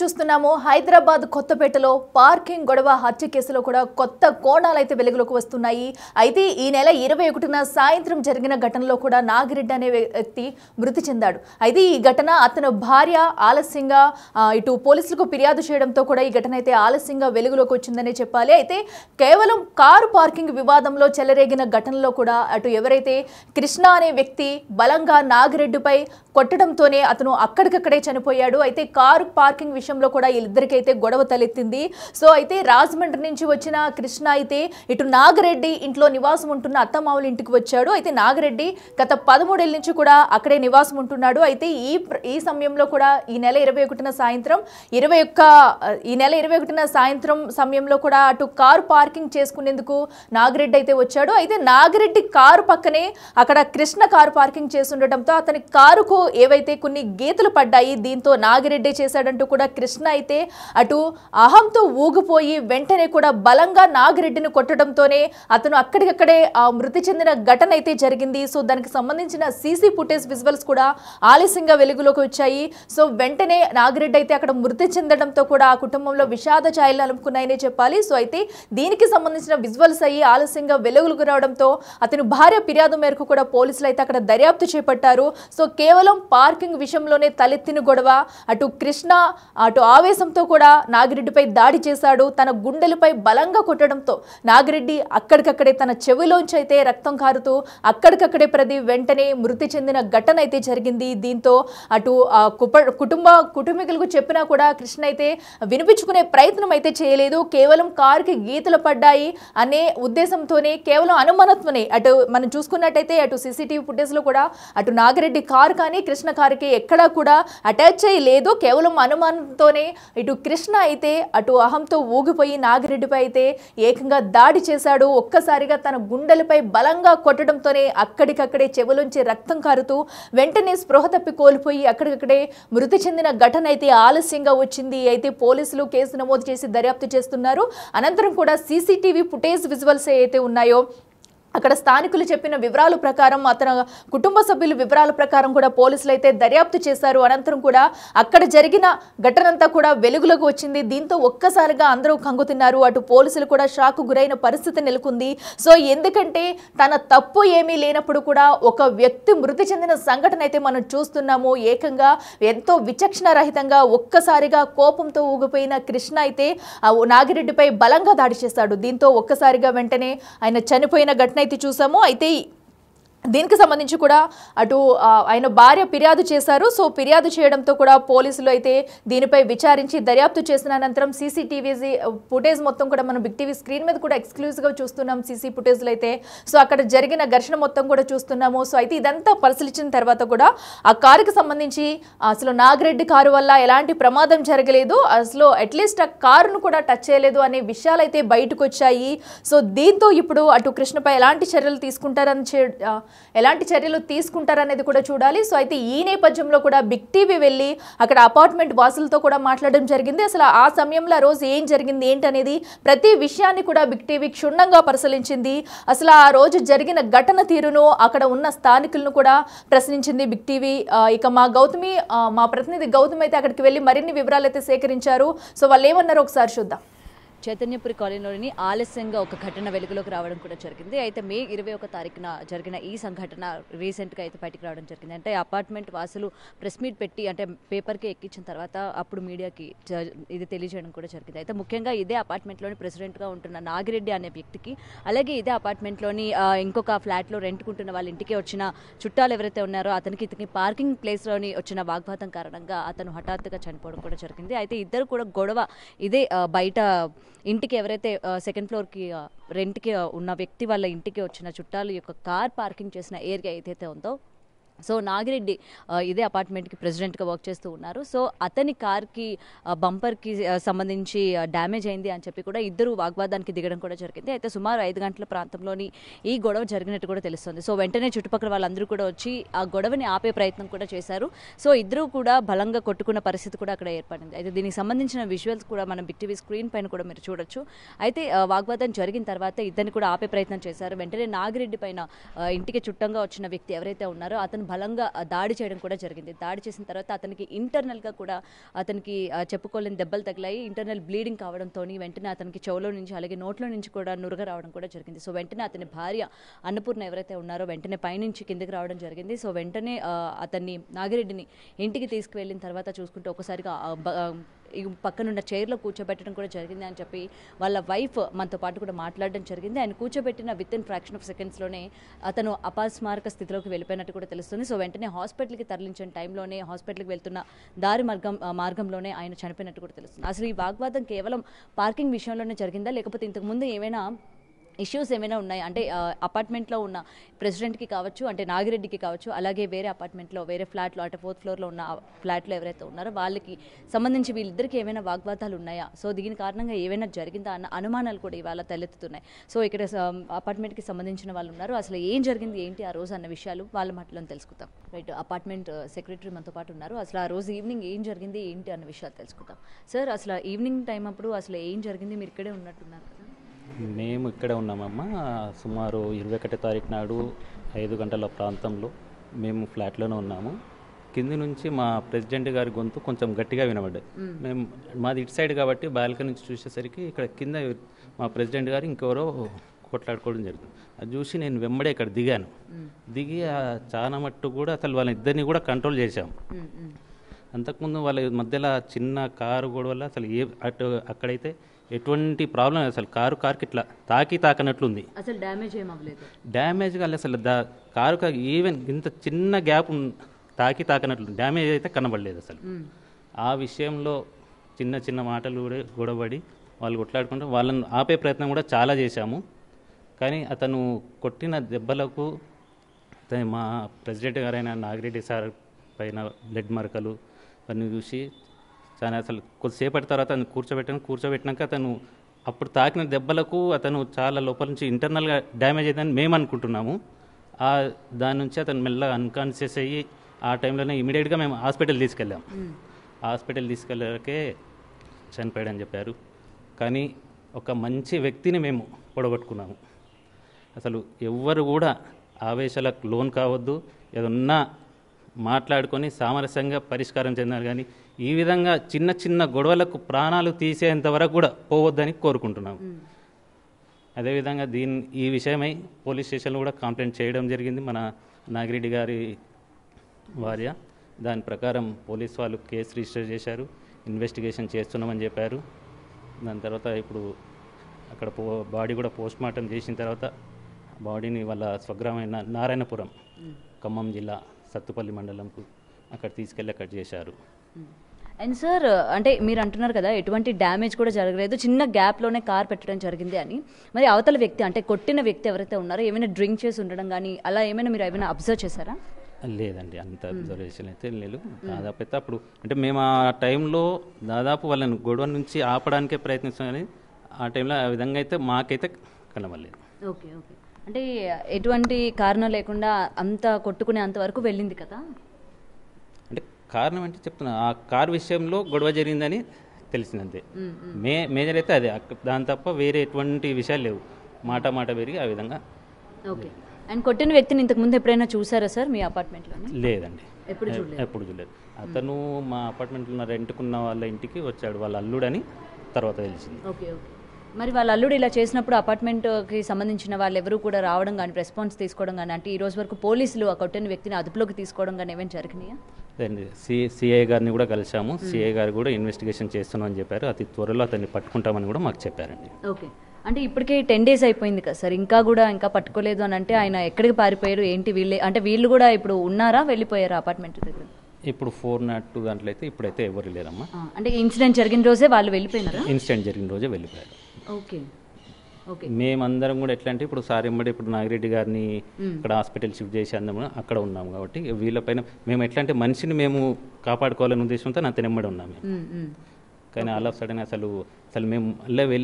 చూస్తున్నాము హైదరాబాద్ కొత్తపేటలో పార్కింగ్ గొడవ హత్య కేసులో కూడా కొత్త కోణాలు అయితే వెలుగులోకి వస్తున్నాయి. అయితే ఈ నెల 21న సాయంత్రం జరిగిన ఘటనలో కూడా నాగిరెడ్డి అనే వ్యక్తి మృతి చెందాడు. అయితే ఈ ఘటన అతని భార్య ఆలస్యంగా ఇటు పోలీసులకు ఫిర్యాదు చేయడంతో కూడా ఈ ఘటన అయితే ఆలస్యంగా వెలుగులోకి వచ్చిందనే చెప్పాలి. అయితే కేవలం కారు పార్కింగ్ వివాదంలో చెలరేగిన ఘటనలో కూడా అటు ఎవరైతే కృష్ణ అనే వ్యక్తి బలంగా నాగిరెడ్డిపై కొట్టడంతోనే అతను అక్కడికక్కడే చనిపోయాడు. అయితే కారు పార్కింగ్ విషయంలో కూడా వీళ్ళిద్దరికైతే గొడవ తలెత్తింది. సో అయితే రాజమండ్రి నుంచి వచ్చిన కృష్ణ అయితే ఇటు నాగిరెడ్డి ఇంట్లో నివాసం ఉంటున్న అత్తమావుల ఇంటికి వచ్చాడు. అయితే నాగిరెడ్డి గత 13 ఏళ్ల నుంచి కూడా అక్కడే నివాసం ఉంటున్నాడు. అయితే ఈ సమయంలో కూడా ఈ నెల 21న సాయంత్రం సమయంలో కూడా అటు కారు పార్కింగ్ చేసుకునేందుకు నాగిరెడ్డి అయితే వచ్చాడు. అయితే నాగిరెడ్డి కారు పక్కనే అక్కడ కృష్ణ కారు పార్కింగ్ చేసి ఉండటంతో అతని కారుకు ఏవైతే కొన్ని గీతలు పడ్డాయి. దీంతో నాగిరెడ్డి చేశాడంటూ కూడా కృష్ణ అయితే అటు అహంతో ఊగిపోయి వెంటనే కూడా బలంగా నాగిరెడ్డిని కొట్టడంతోనే అతను అక్కడికక్కడే మృతి చెందిన ఘటన అయితే జరిగింది. సో దానికి సంబంధించిన సీసీ ఫుటేజ్ విజువల్స్ కూడా ఆలస్యంగా వెలుగులోకి వచ్చాయి. సో వెంటనే నాగిరెడ్డి అయితే అక్కడ మృతి చెందడంతో కూడా ఆ కుటుంబంలో విషాద ఛాయలు అలుముకున్నాయనే చెప్పాలి. సో అయితే దీనికి సంబంధించిన విజువల్స్ అయ్యి ఆలస్యంగా వెలుగులోకి రావడంతో అతని భార్య ఫిర్యాదు మేరకు కూడా పోలీసులు అయితే అక్కడ దర్యాప్తు చేపట్టారు. సో కేవలం పార్కింగ్ విషయంలోనే తలెత్తిన గొడవ అటు కృష్ణ అటు ఆవేశంతో కూడా నాగిరెడ్డిపై దాడి చేశాడు. తన గుండెలపై బలంగా కొట్టడంతో నాగిరెడ్డి అక్కడికక్కడే తన చెవిలోంచి అయితే రక్తం కారుతూ అక్కడికక్కడే వెంటనే మృతి చెందిన ఘటన అయితే జరిగింది. దీంతో అటు కుటుంబీకులకు చెప్పినా కూడా కృష్ణ అయితే వినిపించుకునే ప్రయత్నం అయితే చేయలేదు. కేవలం కారుకి గీతలు పడ్డాయి అనే ఉద్దేశంతోనే కేవలం అనుమానంతోనే అటు మనం చూసుకున్నట్టయితే అటు సీసీటీవీ ఫుటేజ్ లో కూడా అటు నాగిరెడ్డి కారు కానీ కృష్ణ కారుకి ఎక్కడా కూడా అటాచ్ అయ్యి లేదు. కేవలం అనుమానంతోనే ఇటు కృష్ణ అయితే అటు అహంతో ఊగిపోయి నాగిరెడ్డిపై అయితే ఏకంగా దాడి చేశాడు. ఒక్కసారిగా తన గుండెలపై బలంగా కొట్టడంతోనే అక్కడికక్కడే చెవులోంచి రక్తం కారుతూ వెంటనే స్పృహ తప్పి కోల్పోయి అక్కడికక్కడే మృతి చెందిన ఘటన అయితే ఆలస్యంగా వచ్చింది. అయితే పోలీసులు కేసు నమోదు చేసి దర్యాప్తు చేస్తున్నారు. అనంతరం కూడా సీసీటీవీ ఫుటేజ్ విజువల్స్ ఏవైతే ఉన్నాయో అక్కడ స్థానికులు చెప్పిన వివరాల ప్రకారం అతని కుటుంబ సభ్యుల వివరాల ప్రకారం కూడా పోలీసులు అయితే దర్యాప్తు చేశారు. అనంతరం కూడా అక్కడ జరిగిన ఘటనంతా కూడా వెలుగులోకి వచ్చింది. దీంతో ఒక్కసారిగా అందరూ కంగుతిన్నారు. అటు పోలీసులు కూడా షాక్ గురైన పరిస్థితి నెలకొంది. సో ఎందుకంటే తన తప్పు ఏమీ లేనప్పుడు కూడా ఒక వ్యక్తి మృతి చెందిన సంఘటన అయితే మనం చూస్తున్నాము. ఏకంగా ఎంతో విచక్షణ రహితంగా ఒక్కసారిగా కోపంతో ఊగిపోయిన కృష్ణ అయితే నాగిరెడ్డిపై బలంగా దాడి చేశాడు. దీంతో ఒక్కసారిగా వెంటనే ఆయన చనిపోయిన ఘటన అయితే చూసాము. అయితే దీనికి సంబంధించి కూడా అటు ఆయన భార్య ఫిర్యాదు చేశారు. సో ఫిర్యాదు చేయడంతో కూడా పోలీసులు అయితే దీనిపై విచారించి దర్యాప్తు చేసిన అనంతరం సీసీటీవీ ఫుటేజ్ మొత్తం కూడా మనం బిగ్ టీవీ స్క్రీన్ మీద కూడా ఎక్స్క్లూజివ్గా చూస్తున్నాం. సీసీ ఫుటేజ్లో అయితే సో అక్కడ జరిగిన ఘర్షణ మొత్తం కూడా చూస్తున్నాము. సో అయితే ఇదంతా పరిశీలించిన తర్వాత కూడా ఆ కారుకి సంబంధించి అసలు నాగిరెడ్డి కారు వల్ల ఎలాంటి ప్రమాదం జరగలేదు, అసలు అట్లీస్ట్ ఆ కారును కూడా టచ్ చేయలేదు అనే విషయాలు అయితే బయటకు వచ్చాయి. సో దీంతో ఇప్పుడు అటు కృష్ణపై ఎలాంటి చర్యలు తీసుకుంటారనేది కూడా చూడాలి. సో అయితే ఈ నేపథ్యంలో కూడా బిగ్ టీవీ వెళ్ళి అక్కడ అపార్ట్మెంట్ వాసులతో కూడా మాట్లాడడం జరిగింది. అసలు ఆ సమయంలో ఆ రోజు ఏం జరిగింది ఏంటనేది ప్రతి విషయాన్ని కూడా బిగ్ టీవీ క్షుణ్ణంగా పరిశీలించింది. అసలు ఆ రోజు జరిగిన ఘటన తీరును అక్కడ ఉన్న స్థానికులను కూడా ప్రశ్నించింది బిగ్ టీవీ. ఇక మా ప్రతినిధి గౌతమి అయితే అక్కడికి వెళ్ళి మరిన్ని వివరాలు అయితే సేకరించారు. సో వాళ్ళు ఏమన్నారో ఒకసారి చూద్దాం. చైతన్యపురి కాలనీలోని ఆలస్యంగా ఒక ఘటన వెలుగులోకి రావడం కూడా జరిగింది. అయితే మే 21 తారీఖున జరిగిన ఈ సంఘటన రీసెంట్గా అయితే బయటికి రావడం జరిగింది. అంటే అపార్ట్మెంట్ వాసులు ప్రెస్ మీట్ పెట్టి అంటే పేపర్కి ఎక్కించిన తర్వాత అప్పుడు మీడియాకి ఇది తెలియజేయడం కూడా జరిగింది. అయితే ముఖ్యంగా ఇదే అపార్ట్మెంట్లోని ప్రెసిడెంట్గా ఉంటున్న నాగిరెడ్డి అనే వ్యక్తికి, అలాగే ఇదే అపార్ట్మెంట్లోని ఇంకొక ఫ్లాట్లో రెంట్కుంటున్న వాళ్ళ ఇంటికి వచ్చిన చుట్టాలు ఎవరైతే ఉన్నారో ఇతనికి పార్కింగ్ ప్లేస్లోని వచ్చిన వాగ్వాదం కారణంగా అతను హఠాత్తుగా చనిపోవడం కూడా జరిగింది. అయితే ఇద్దరు కూడా గొడవ ఇదే బయట ఇంటికి ఎవరైతే సెకండ్ ఫ్లోర్కి రెంట్కి ఉన్న వ్యక్తి వాళ్ళ ఇంటికి వచ్చిన చుట్టాలు యొక్క కార్ పార్కింగ్ చేసిన ఏరియా ఏదైతే ఉందో సో నాగిరెడ్డి ఇదే అపార్ట్మెంట్కి ప్రెసిడెంట్గా వర్క్ చేస్తూ ఉన్నారు. సో అతని కార్కి బంపర్కి సంబంధించి డ్యామేజ్ అయింది అని చెప్పి కూడా ఇద్దరు వాగ్వాదానికి దిగడం కూడా జరిగింది. అయితే సుమారు 5 గంటల ప్రాంతంలోని ఈ గొడవ జరిగినట్టు కూడా తెలుస్తుంది. సో వెంటనే చుట్టుపక్కల వాళ్ళందరూ కూడా వచ్చి ఆ గొడవని ఆపే ప్రయత్నం కూడా చేశారు. సో ఇద్దరు కూడా బలంగా కొట్టుకున్న పరిస్థితి కూడా అక్కడ ఏర్పడింది. అయితే దీనికి సంబంధించిన విజువల్స్ కూడా మనం బిగ్ టీవీ స్క్రీన్ పైన కూడా మీరు చూడొచ్చు. అయితే వాగ్వాదం జరిగిన తర్వాత ఇద్దరిని కూడా ఆపే ప్రయత్నం చేశారు. వెంటనే నాగిరెడ్డి పైన ఇంటికి చుట్టంగా వచ్చిన వ్యక్తి ఎవరైతే ఉన్నారో అతను బలంగా దాడి చేయడం కూడా జరిగింది. దాడి చేసిన తర్వాత అతనికి ఇంటర్నల్గా కూడా అతనికి చెప్పుకోలేని దెబ్బలు తగిలాయి. ఇంటర్నల్ బ్లీడింగ్ కావడంతో వెంటనే అతనికి చెవులో నుంచి అలాగే నోట్లో నుంచి కూడా నురగ రావడం కూడా జరిగింది. సో వెంటనే అతని భార్య అన్నపూర్ణ ఎవరైతే ఉన్నారో వెంటనే పైనుంచి కిందకి రావడం జరిగింది. సో వెంటనే అతన్ని నాగిరెడ్డిని ఇంటికి తీసుకువెళ్ళిన తర్వాత చూసుకుంటే ఒకసారిగా ఈ పక్కనున్న చైర్లో కూర్చోబెట్టడం కూడా జరిగింది అని చెప్పి వాళ్ళ వైఫ్ మనతో పాటు కూడా మాట్లాడడం జరిగింది. ఆయన కూర్చోబెట్టిన విత్ ఇన్ ఫ్రాక్షన్ ఆఫ్ సెకండ్స్లోనే అతను అపస్మారక స్థితిలోకి వెళ్ళిపోయినట్టు కూడా తెలుస్తుంది. సో వెంటనే హాస్పిటల్కి తరలించిన టైంలోనే హాస్పిటల్కి వెళ్తున్న దారి మార్గంలోనే ఆయన చనిపోయినట్టు కూడా తెలుస్తుంది. అసలు ఈ వాగ్వాదం కేవలం పార్కింగ్ విషయంలోనే జరిగిందా, లేకపోతే ఇంతకుముందు ఏమైనా ఇష్యూస్ ఏమైనా ఉన్నాయి అంటే అపార్ట్మెంట్లో ఉన్న ప్రెసిడెంట్కి కావచ్చు, అంటే నాగిరెడ్డికి కావచ్చు, అలాగే వేరే అపార్ట్మెంట్లో వేరే ఫ్లాట్లో అంటే 4th ఫ్లోర్లో ఉన్న ఫ్లాట్లో ఎవరైతే ఉన్నారో వాళ్ళకి సంబంధించి వీళ్ళిద్దరికి ఏమైనా వాగ్వాదాలు ఉన్నాయా, సో దీని కారణంగా ఏమైనా జరిగిందా అన్న అనుమానాలు కూడా ఇవాళ తలెత్తుతున్నాయి. సో ఇక్కడ అపార్ట్మెంట్కి సంబంధించిన వాళ్ళు ఉన్నారు. అసలు ఏం జరిగింది ఏంటి ఆ రోజు అన్న విషయాలు వాళ్ళ మాటలో తెలుసుకుందాం. రైట్, అపార్ట్మెంట్ సెక్రటరీ మనతో పాటు ఉన్నారు. అసలు ఆ రోజు ఈవినింగ్ ఏం జరిగింది ఏంటి అన్న విషయాలు తెలుసుకుందాం. సార్, అసలు ఈవినింగ్ టైం అప్పుడు అసలు ఏం జరిగింది, మీరు ఇక్కడే ఉన్నట్టున్నారు కదా? మేము ఇక్కడే ఉన్నామమ్మా. సుమారు 21 తారీఖు నాడు 5 గంటల ప్రాంతంలో మేము ఫ్లాట్లోనే ఉన్నాము. కింది నుంచి మా ప్రెసిడెంట్ గారి గొంతు కొంచెం గట్టిగా వినబడ్డాయి. మేము మాది ఇటు సైడ్ కాబట్టి బాల్కనీ నుంచి చూసేసరికి ఇక్కడ కింద మా ప్రెసిడెంట్ గారు ఇంకెవరో కొట్లాడుకోవడం జరిగింది. అది చూసి నేను వెంబడే ఇక్కడ దిగాను. దిగి చాలా మట్టు కూడా అసలు వాళ్ళ ఇద్దరిని కూడా కంట్రోల్ చేశాము. అంతకుముందు వాళ్ళ మధ్యలో చిన్న కారు గొడవల అసలు అక్కడైతే ఎటువంటి ప్రాబ్లం అసలు కారుకి ఇట్లా తాకనట్లుంది. అసలు డ్యామేజ్ ఏం అవ్వలేదు. డ్యామేజ్ కాదు అసలు కారుకి ఈవెన్ ఇంత చిన్న గ్యాప్ తాకనట్లు డ్యామేజ్ అయితే కనబడలేదు అసలు. ఆ విషయంలో చిన్న చిన్న మాటలు కూడా గొడవడి వాళ్ళు కొట్లాడుకుంటూ వాళ్ళని ఆపే ప్రయత్నం కూడా చాలా చేశాము. కానీ అతను కొట్టిన దెబ్బలకు మా ప్రెసిడెంట్ గారైన నాగిరెడ్డి సార్ పైన బ్లడ్ మరకలు అన్నీ చూసి చాలా అసలు కొద్దిసేపటి తర్వాత అతను కూర్చోబెట్టినాక అతను అప్పుడు తాకిన దెబ్బలకు అతను చాలా లోపల నుంచి ఇంటర్నల్గా డ్యామేజ్ అయిందని మేము అనుకుంటున్నాము. దాని నుంచి అతను మెల్లగా అన్కాన్షియస్ అయ్యి ఆ టైంలోనే ఇమీడియట్గా మేము హాస్పిటల్ తీసుకెళ్ళాం. హాస్పిటల్ తీసుకెళ్ళాకే చనిపోయాడని చెప్పారు. కానీ ఒక మంచి వ్యక్తిని మేము పొడగొట్టుకున్నాము. అసలు ఎవ్వరు కూడా ఆవేశాలకు లోన్ కావద్దు, ఏదన్నా మాట్లాడుకొని సామరస్యంగా పరిష్కారం చెందాలి. కానీ ఈ విధంగా చిన్న చిన్న గొడవలకు ప్రాణాలు తీసేంత వరకు కూడా పోవద్దని కోరుకుంటున్నాము. అదేవిధంగా ఈ విషయమై పోలీస్ స్టేషన్లో కూడా కంప్లైంట్ చేయడం జరిగింది మన నాగిరెడ్డి గారి భార్య. దాని ప్రకారం పోలీస్ వాళ్ళు కేసు రిజిస్టర్ చేశారు, ఇన్వెస్టిగేషన్ చేస్తున్నామని చెప్పారు. దాని తర్వాత ఇప్పుడు అక్కడ బాడీ కూడా పోస్ట్ మార్టం చేసిన తర్వాత బాడీని వాళ్ళ స్వగ్రామైన నారాయణపురం, ఖమ్మం జిల్లా సత్తుపల్లి మండలంకు అక్కడ తీసుకెళ్ళి అక్కడ చేశారు. అండ్ సార్, అంటే మీరు అంటున్నారు కదా ఎటువంటి డ్యామేజ్ కూడా జరగలేదు, చిన్న గ్యాప్లోనే కార్ పెట్టడం జరిగింది అని. మరి అవతల వ్యక్తి అంటే కొట్టిన వ్యక్తి ఎవరైతే ఉన్నారో ఏమైనా డ్రింక్ చేసి ఉండడం కానీ అలా ఏమైనా మీరు ఏమైనా అబ్జర్వ్ చేశారా? లేదండి, అంత అబ్జర్వేషన్ అయితే లేదు. దాదాపు అయితే అప్పుడు అంటే మేము ఆ టైంలో దాదాపు వాళ్ళని గొడవ నుంచి ఆపడానికే ప్రయత్నిస్తాం కానీ ఆ టైంలో ఆ విధంగా అయితే మాకైతే కనబడలేదు. ఓకే ఓకే, అంటే ఎటువంటి కారణం లేకుండా అంత కొట్టుకునే అంతవరకు వెళ్ళింది కదా? అంటే కారణం అంటే చెప్తున్నా, ఆ కార్ విషయంలో గొడవ జరిగిందని తెలిసిందంతే. మేజర్ అయితే అదే, దాని తప్ప వేరే ఎటువంటి విషయాలు లేవు. మాట పెరిగి ఆ విధంగా. ఓకే, అండ్ కొట్టిన వ్యక్తిని ఇంతకు ముందు ఎప్పుడైనా చూసారా సార్ మీ అపార్ట్మెంట్లో? లేదండి, ఎప్పుడు చూడలేదు. అతను మా అపార్ట్మెంట్లో రెంట్కున్న వాళ్ళ ఇంటికి వచ్చాడు, వాళ్ళ అల్లుడని తర్వాత తెలిసింది. ఓకే ఓకే, మరి వాళ్ళ అల్లుడు ఇలా చేసినప్పుడు అపార్ట్మెంట్కి సంబంధించిన వాళ్ళు ఎవరు కూడా రావడం కానీ రెస్పాన్స్ తీసుకోవడం కానీ, అంటే ఈ రోజు వరకు పోలీసులు ఆ కొట్టిన వ్యక్తిని అదుపులోకి తీసుకోవడం కానీ ఏమైనా జరిగినాయా? సిఐ గారిని కూడా కలిసాము. సిఐ గారు కూడా ఇన్వెస్టిగేషన్ చేస్తున్నామని చెప్పారు. అతి త్వరలో అతన్ని పట్టుకుంటామని కూడా మాకు చెప్పారండి. ఓకే, అంటే ఇప్పటికే 10 days అయిపోయింది కదా సార్, ఇంకా పట్టుకోలేదు అని అంటే ఆయన ఎక్కడికి పారిపోయారు ఏంటి? వీళ్ళు కూడా ఇప్పుడు ఉన్నారా, వెళ్ళిపోయారా అపార్ట్మెంట్ దగ్గర? ఇప్పుడు 402 దాంట్లో అయితే ఇప్పుడైతే ఎవరు లేరమ్మా. అంటే ఇన్సిడెంట్ జరిగిన రోజే వాళ్ళు వెళ్ళిపోయినారా? ఇన్సిడెంట్ జరిగిన రోజే వెళ్ళిపోయారు. ఓకే ఓకే, మేమందరం కూడా ఎట్లా అంటే ఇప్పుడు సార్ ఎంబడి ఇప్పుడు నాగిరెడ్డి గారిని ఇక్కడ హాస్పిటల్ షిఫ్ట్ చేసి అందరం అక్కడ ఉన్నాము కాబట్టి వీళ్ళపైన మేము ఎట్లా అంటే మనిషిని మేము కాపాడుకోవాలనే ఉద్దేశంతో అతను ఎంబడి ఉన్నాము. కానీ ఆల్ ఆఫ్ సడన్ అసలు మేము అలా వెళ్ళి